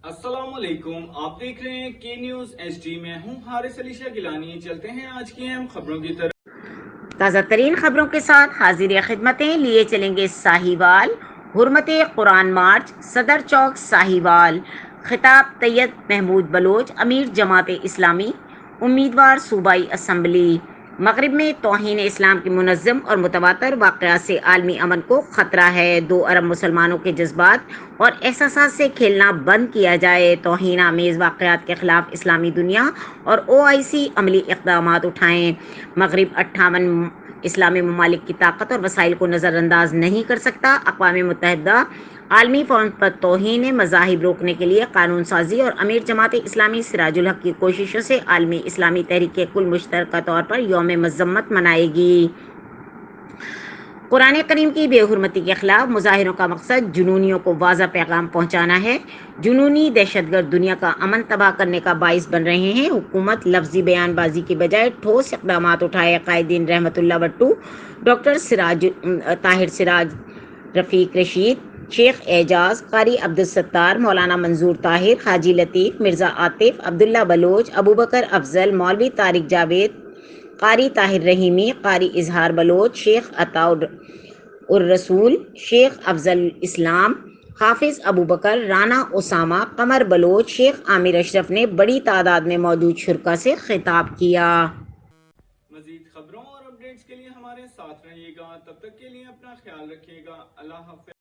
السلام علیکم، آپ دیکھ رہے ہیں کے نیوز ایچ ڈی میں ہوں حارث علی شاہ گیلانی۔ چلتے ہیں آج کی اہم خبروں کی طرف۔ تازہ ترین خبروں کے ساتھ حاضر خدمتیں لیے چلیں گے ساہیوال۔ حرمت قرآن مارچ صدر چوک ساہیوال۔ خطاب طید محمود بلوچ، امیر جماعت اسلامی، امیدوار صوبائی اسمبلی۔ مغرب میں توہین اسلام کے منظم اور متواتر واقعات سے عالمی امن کو خطرہ ہے۔ 2 ارب مسلمانوں کے جذبات اور احساسات سے کھیلنا بند کیا جائے۔ توہین آمیز واقعات کے خلاف اسلامی دنیا اور OIC عملی اقدامات اٹھائیں۔ مغرب 58 اسلامی ممالک کی طاقت اور وسائل کو نظر انداز نہیں کر سکتا۔ اقوام متحدہ عالمی فورم پر توہین مذاہب روکنے کے لیے قانون سازی اور امیر جماعت اسلامی سراج الحق کی کوششوں سے عالمی اسلامی تحریک کل مشترکہ طور پر یوم مذمت منائے گی۔ قرآن کریم کی بے حرمتی کے خلاف مظاہروں کا مقصد جنونیوں کو واضح پیغام پہنچانا ہے۔ جنونی دہشت گرد دنیا کا امن تباہ کرنے کا باعث بن رہے ہیں۔ حکومت لفظی بیان بازی کی بجائے ٹھوس اقدامات اٹھائے۔ قائدین رحمت اللہ بٹو، ڈاکٹر طاہر سراج، رفیق رشید، شیخ اعجاز، قاری عبدالستار، مولانا منظور طاہر، حاجی لطیف، مرزا عاطف، عبداللہ بلوچ، ابوبکر افضل، مولوی طارق جاوید، قاری طاہر رحیمی، قاری اظہار بلوچ، شیخ عطا الرسول، شیخ افضل اسلام، حافظ ابوبکر، رانا اسامہ، قمر بلوچ، شیخ عامر اشرف نے بڑی تعداد میں موجود شرکاء سے خطاب کیا۔ مزید خبروں اور اپڈیٹس کے لیے ہمارے ساتھ رہیے گا، تب تک کے لیے اپنا خیال رکھیے گا۔ اللہ حافظ۔